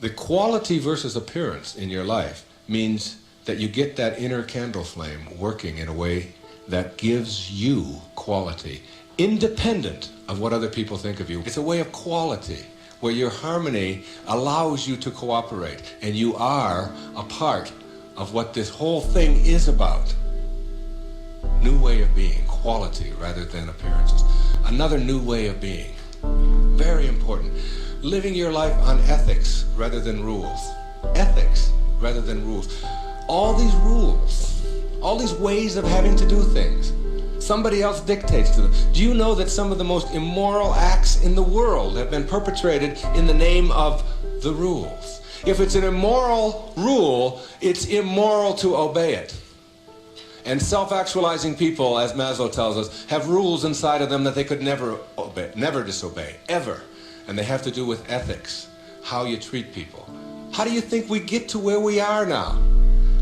The quality versus appearance in your life means that you get that inner candle flame working in a way that gives you quality, independent of what other people think of you. It's a way of quality where your harmony allows you to cooperate and you are a part of what this whole thing is about. New way of being, quality rather than appearances. Another new way of being, very important. Living your life on ethics rather than rules. Ethics rather than rules. All these rules, all these ways of having to do things, somebody else dictates to them. Do you know that some of the most immoral acts in the world have been perpetrated in the name of the rules? If it's an immoral rule, it's immoral to obey it. And self-actualizing people, as Maslow tells us, have rules inside of them that they could never obey, never disobey, ever. And they have to do with ethics, how you treat people. How do you think we get to where we are now?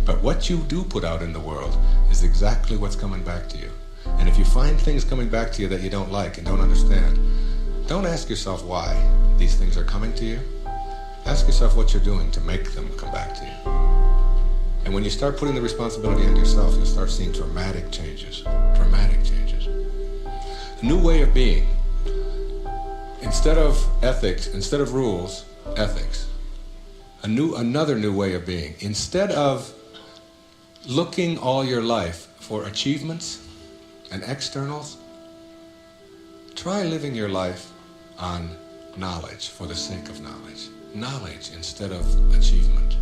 But what you do put out in the world is exactly what's coming back to you. And if you find things coming back to you that you don't like and don't understand, don't ask yourself why these things are coming to you. Ask yourself what you're doing to make them come back to you. And when you start putting the responsibility on yourself, you'll start seeing dramatic changes. Dramatic changes. A new way of being. Instead of ethics, instead of rules, ethics. Another new way of being. Instead of looking all your life for achievements and externals, try living your life on knowledge for the sake of knowledge. Knowledge instead of achievement.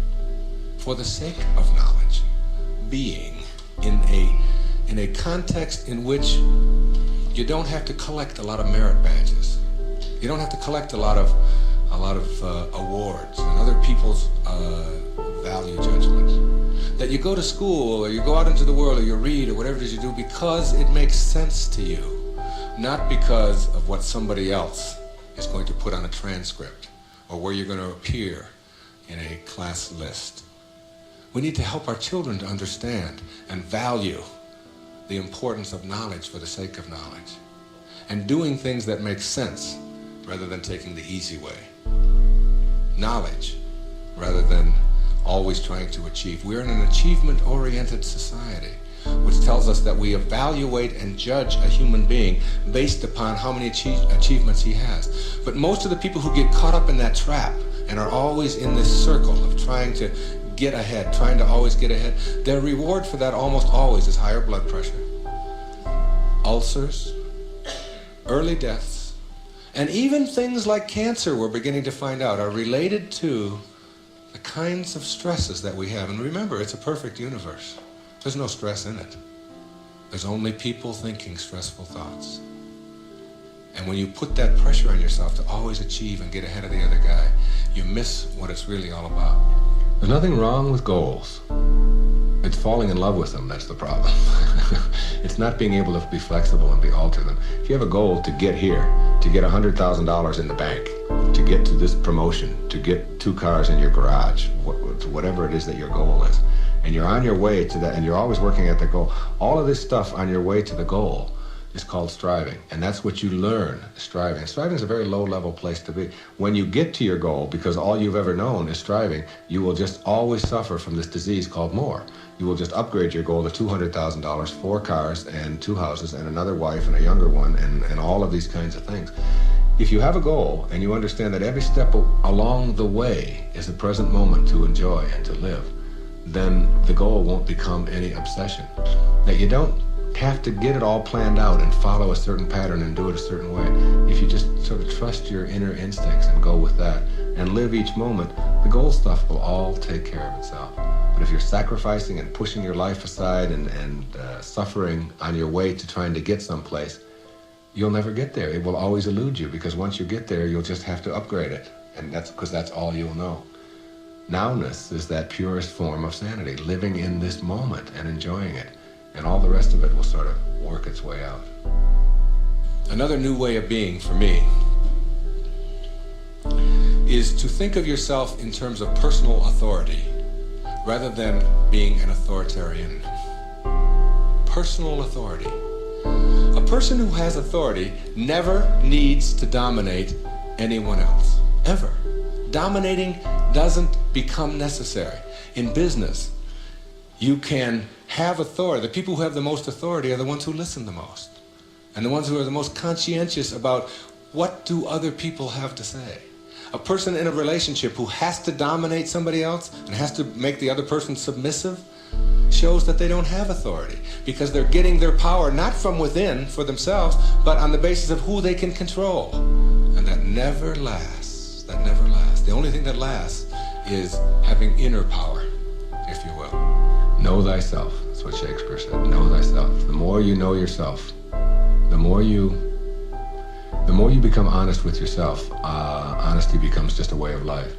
For the sake of knowledge. Being in a context in which you don't have to collect a lot of merit badges. You don't have to collect a lot of awards and other people's value judgments. That you go to school or you go out into the world or you read or whatever it is you do because it makes sense to you, not because of what somebody else is going to put on a transcript or where you're going to appear in a class list. We need to help our children to understand and value the importance of knowledge for the sake of knowledge and doing things that make sense rather than taking the easy way. Knowledge rather than always trying to achieve. We're in an achievement-oriented society, which tells us that we evaluate and judge a human being based upon how many achievements he has. But most of the people who get caught up in that trap and are always in this circle of trying to get ahead, trying to always get ahead, their reward for that almost always is higher blood pressure, ulcers, early deaths, and even things like cancer we're beginning to find out are related to the kinds of stresses that we have. And remember, it's a perfect universe. There's no stress in it. There's only people thinking stressful thoughts. And when you put that pressure on yourself to always achieve and get ahead of the other guy, you miss what it's really all about. There's nothing wrong with goals. It's falling in love with them that's the problem. It's not being able to be flexible and be alter them. If you have a goal to get here, to get $100,000 in the bank, to get to this promotion, to get 2 cars in your garage, whatever it is that your goal is, and you're on your way to that, and you're always working at the goal, all of this stuff on your way to the goal is called striving. And that's what you learn, striving. Striving is a very low-level place to be. When you get to your goal, because all you've ever known is striving, you will just always suffer from this disease called more. You will just upgrade your goal to $200,000, 4 cars and 2 houses and another wife and a younger one and all of these kinds of things. If you have a goal and you understand that every step along the way is a present moment to enjoy and to live, then the goal won't become any obsession. That you don't have to get it all planned out and follow a certain pattern and do it a certain way. If you just sort of trust your inner instincts and go with that and live each moment, the goal stuff will all take care of itself. But if you're sacrificing and pushing your life aside and suffering on your way to trying to get someplace, you'll never get there. It will always elude you, because once you get there, you'll just have to upgrade it. And that's because that's all you'll know. Nowness is that purest form of sanity, living in this moment and enjoying it. And all the rest of it will sort of work its way out. Another new way of being for me is to think of yourself in terms of personal authority rather than being an authoritarian. Personal authority. A person who has authority never needs to dominate anyone else, ever. Dominating doesn't become necessary. In business, you can have authority. The people who have the most authority are the ones who listen the most, and the ones who are the most conscientious about what do other people have to say. A person in a relationship who has to dominate somebody else and has to make the other person submissive shows that they don't have authority, because they're getting their power not from within for themselves, but on the basis of who they can control. And that never lasts. That never lasts. The only thing that lasts is having inner power, if you will. Know thyself. That's what Shakespeare said. Know thyself. The more you know yourself, the more you become honest with yourself, honesty becomes just a way of life.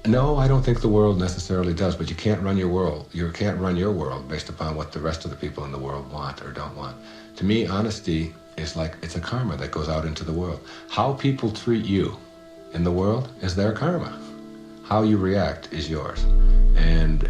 No, I don't think the world necessarily does, but you can't run your world. You can't run your world based upon what the rest of the people in the world want or don't want. To me, honesty is like, it's a karma that goes out into the world. How people treat you in the world is their karma. How you react is yours. And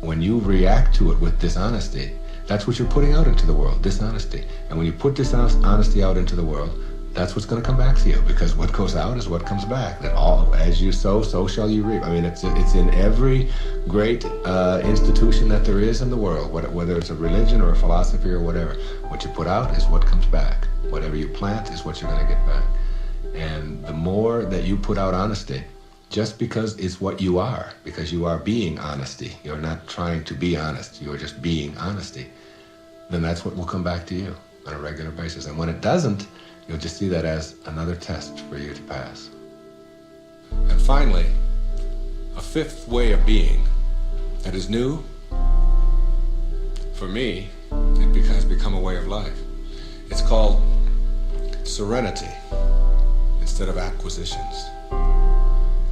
when you react to it with dishonesty, that's what you're putting out into the world, dishonesty. And when you put dishonesty out into the world, that's what's going to come back to you, because what goes out is what comes back. That all, as you sow, so shall you reap. I mean, it's in every great institution that there is in the world, whether it's a religion or a philosophy or whatever. What you put out is what comes back. Whatever you plant is what you're going to get back. And the more that you put out honesty, just because it's what you are, because you are being honesty, you're not trying to be honest, you're just being honesty, then that's what will come back to you on a regular basis. And when it doesn't, you'll just see that as another test for you to pass. And finally, a fifth way of being that is new, for me, it has become a way of life. It's called serenity instead of acquisitions.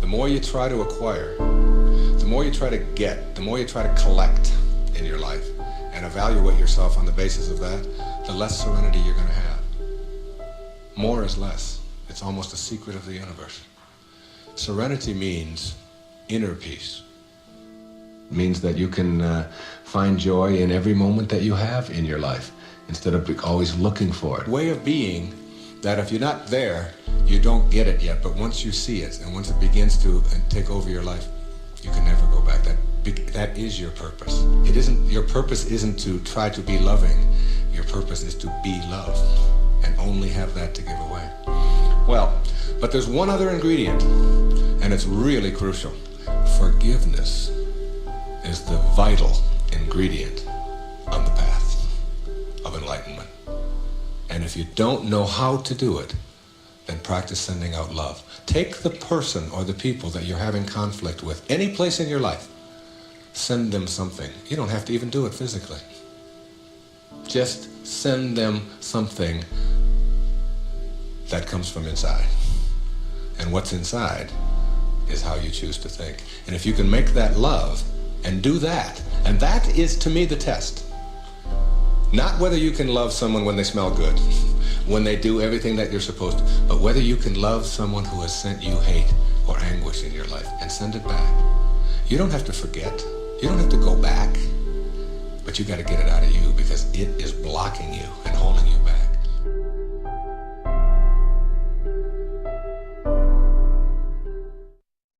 The more you try to acquire, the more you try to get, the more you try to collect in your life and evaluate yourself on the basis of that, the less serenity you're going to have. More is less. It's almost a secret of the universe. Serenity means inner peace. It means that you can find joy in every moment that you have in your life instead of always looking for it. Way of being that if you're not there, you don't get it yet, but once you see it and once it begins to take over your life, you can never go back. That is your purpose. Your purpose isn't to try to be loving. Your purpose is to be loved and only have that to give away. Well, but there's one other ingredient, and it's really crucial. Forgiveness is the vital ingredient on the path of enlightenment. And if you don't know how to do it, then practice sending out love. Take the person or the people that you're having conflict with, any place in your life, send them something. You don't have to even do it physically. Just send them something that comes from inside. And what's inside is how you choose to think. And if you can make that love and do that, and that is to me the test. Not whether you can love someone when they smell good, when they do everything that you're supposed to, but whether you can love someone who has sent you hate or anguish in your life and send it back. You don't have to forget. You don't have to go back, but you got to get it out of you because it is blocking you and holding you back.